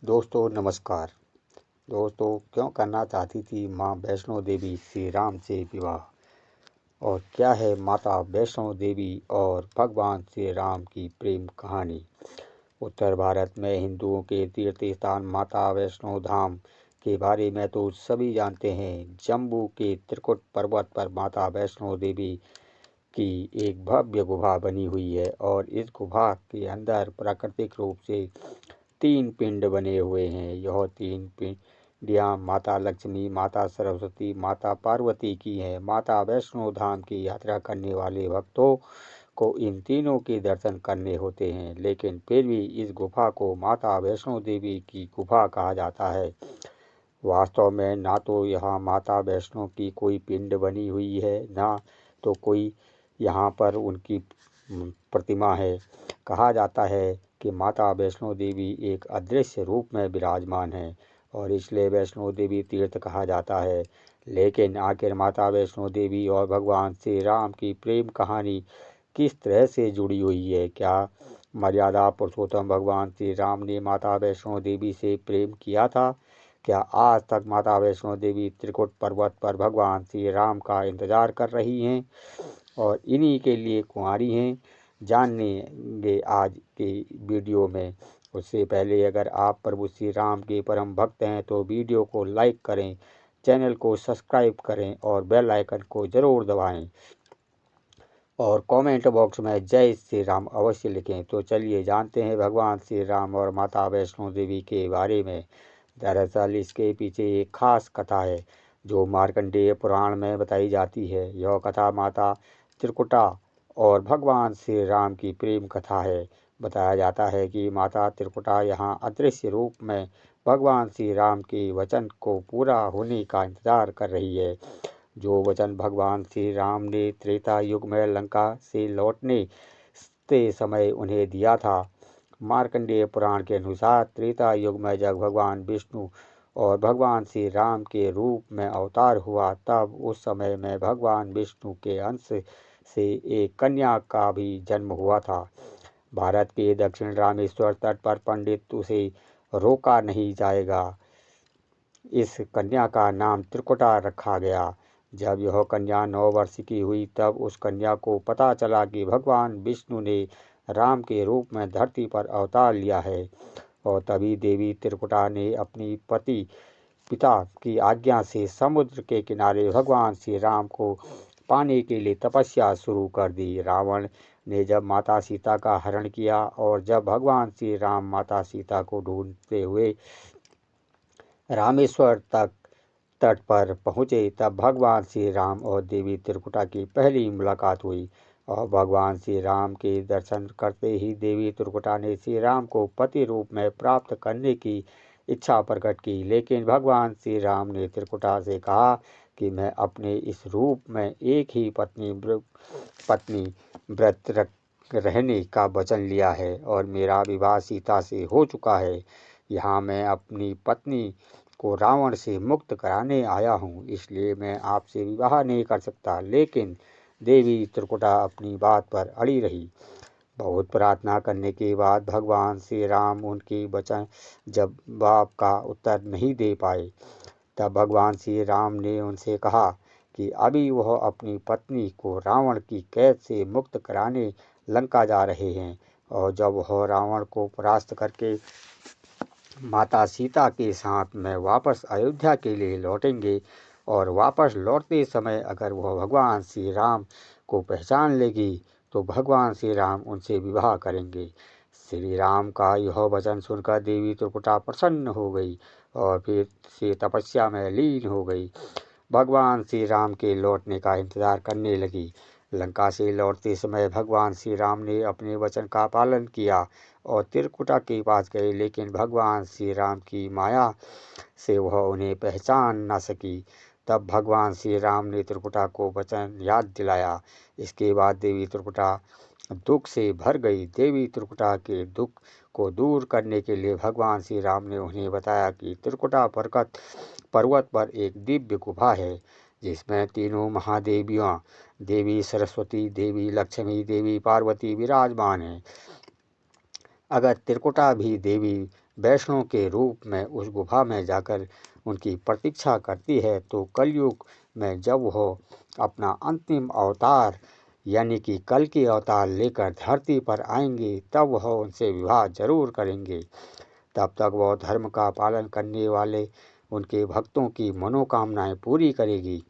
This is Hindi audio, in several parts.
दोस्तों नमस्कार। दोस्तों, क्यों करना चाहती थी माँ वैष्णो देवी श्री राम से विवाह, और क्या है माता वैष्णो देवी और भगवान श्री राम की प्रेम कहानी। उत्तर भारत में हिंदुओं के तीर्थ स्थान माता वैष्णो धाम के बारे में तो सभी जानते हैं। जम्मू के त्रिकुट पर्वत पर माता वैष्णो देवी की एक भव्य गुफा बनी हुई है, और इस गुफा के अंदर प्राकृतिक रूप से 3 पिंड बने हुए हैं। यह 3 पिंडियाँ माता लक्ष्मी, माता सरस्वती, माता पार्वती की हैं। माता वैष्णो धाम की यात्रा करने वाले भक्तों को इन तीनों के दर्शन करने होते हैं, लेकिन फिर भी इस गुफा को माता वैष्णो देवी की गुफा कहा जाता है। वास्तव में ना तो यहाँ माता वैष्णो की कोई पिंड बनी हुई है, ना तो कोई यहाँ पर उनकी प्रतिमा है। कहा जाता है कि माता वैष्णो देवी एक अदृश्य रूप में विराजमान है, और इसलिए वैष्णो देवी तीर्थ कहा जाता है। लेकिन आखिर माता वैष्णो देवी और भगवान श्री राम की प्रेम कहानी किस तरह से जुड़ी हुई है? क्या मर्यादा पुरुषोत्तम भगवान श्री राम ने माता वैष्णो देवी से प्रेम किया था? क्या आज तक माता वैष्णो देवी त्रिकुट पर्वत पर भगवान श्री राम का इंतजार कर रही हैं और इन्हीं के लिए कुंवारी हैं? जानेंगे आज के वीडियो में। उससे पहले अगर आप प्रभु श्री राम के परम भक्त हैं तो वीडियो को लाइक करें, चैनल को सब्सक्राइब करें और बेल आइकन को ज़रूर दबाएं, और कमेंट बॉक्स में जय श्री राम अवश्य लिखें। तो चलिए जानते हैं भगवान श्री राम और माता वैष्णो देवी के बारे में। दरअसल इसके पीछे एक खास कथा है जो मार्कंडेय पुराण में बताई जाती है। यह कथा माता त्रिकुटा और भगवान श्री राम की प्रेम कथा है। बताया जाता है कि माता त्रिकुटा यहाँ अदृश्य रूप में भगवान श्री राम के वचन को पूरा होने का इंतजार कर रही है, जो वचन भगवान श्री राम ने त्रेता युग में लंका से लौटने के समय उन्हें दिया था। मार्कंडेय पुराण के अनुसार त्रेता युग में जब भगवान विष्णु और भगवान श्री राम के रूप में अवतार हुआ, तब उस समय में भगवान विष्णु के अंश से एक कन्या का भी जन्म हुआ था। भारत के दक्षिण रामेश्वर तट पर पंडित उसे रोका नहीं जाएगा, इस कन्या का नाम त्रिकुटा रखा गया। जब यह कन्या 9 वर्ष की हुई, तब उस कन्या को पता चला कि भगवान विष्णु ने राम के रूप में धरती पर अवतार लिया है, और तभी देवी त्रिकुटा ने अपनी पति पिता की आज्ञा से समुद्र के किनारे भगवान श्री राम को पाने के लिए तपस्या शुरू कर दी। रावण ने जब माता सीता का हरण किया, और जब भगवान श्री राम माता सीता को ढूंढते हुए रामेश्वर तट पर पहुँचे, तब भगवान श्री राम और देवी त्रिकुटा की पहली मुलाकात हुई। और भगवान श्री राम के दर्शन करते ही देवी त्रिकुटा ने श्री राम को पति रूप में प्राप्त करने की इच्छा प्रकट की। लेकिन भगवान श्री राम ने त्रिकुटा से कहा कि मैं अपने इस रूप में एक ही पत्नी व्रत रहने का वचन लिया है, और मेरा विवाह सीता से हो चुका है। यहाँ मैं अपनी पत्नी को रावण से मुक्त कराने आया हूँ, इसलिए मैं आपसे विवाह नहीं कर सकता। लेकिन देवी त्रिकुटा अपनी बात पर अड़ी रही। बहुत प्रार्थना करने के बाद भगवान श्री राम उनके वचन जवाब का उत्तर नहीं दे पाए। तब भगवान श्री राम ने उनसे कहा कि अभी वह अपनी पत्नी को रावण की कैद से मुक्त कराने लंका जा रहे हैं, और जब वह रावण को परास्त करके माता सीता के साथ में वापस अयोध्या के लिए लौटेंगे, और वापस लौटते समय अगर वह भगवान श्री राम को पहचान लेगी तो भगवान श्री राम उनसे विवाह करेंगे। श्री राम का यह वचन सुनकर देवी त्रिकुटा प्रसन्न हो गई और फिर से तपस्या में लीन हो गई। भगवान श्री राम के लौटने का इंतजार करने लगी। लंका से लौटते समय भगवान श्री राम ने अपने वचन का पालन किया और त्रिकुटा के पास गए, लेकिन भगवान श्री राम की माया से वह उन्हें पहचान न सकी। तब भगवान श्री राम ने त्रिकुटा को वचन याद दिलाया। इसके बाद देवी त्रिकुटा दुख से भर गई। देवी त्रिकुटा के दुख को दूर करने के लिए भगवान श्री राम ने उन्हें बताया कि त्रिकुटा पर्वत पर एक दिव्य गुफा है, जिसमें तीनों महादेवियाँ देवी सरस्वती, देवी लक्ष्मी, देवी पार्वती विराजमान हैं। अगर त्रिकुटा भी देवी वैष्णो के रूप में उस गुफा में जाकर उनकी प्रतीक्षा करती है, तो कलयुग में जब वह अपना अंतिम अवतार यानी कि कल की अवतार लेकर धरती पर आएंगे, तब वह उनसे विवाह जरूर करेंगे। तब तक वह धर्म का पालन करने वाले उनके भक्तों की मनोकामनाएं पूरी करेगी।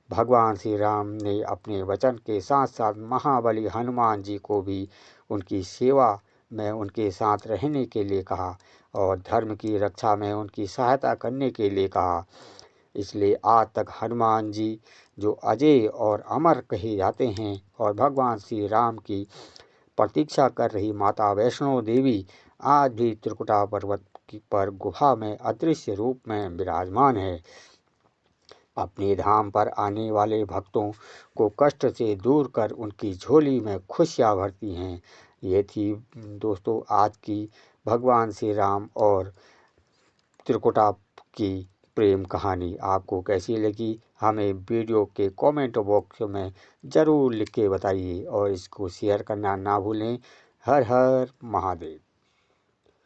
भगवान श्री राम ने अपने वचन के साथ साथ महाबली हनुमान जी को भी उनकी सेवा में उनके साथ रहने के लिए कहा और धर्म की रक्षा में उनकी सहायता करने के लिए कहा। इसलिए आज तक हनुमान जी जो अजय और अमर कहे जाते हैं, और भगवान श्री राम की प्रतीक्षा कर रही माता वैष्णो देवी आज भी त्रिकुटा पर्वत पर गुफा में अदृश्य रूप में विराजमान है। अपने धाम पर आने वाले भक्तों को कष्ट से दूर कर उनकी झोली में खुशियाँ भरती हैं। ये थी दोस्तों आज की भगवान श्री राम और त्रिकुटा की प्रेम कहानी। आपको कैसी लगी हमें वीडियो के कमेंट बॉक्स में ज़रूर लिख के बताइए और इसको शेयर करना ना भूलें। हर हर महादेव।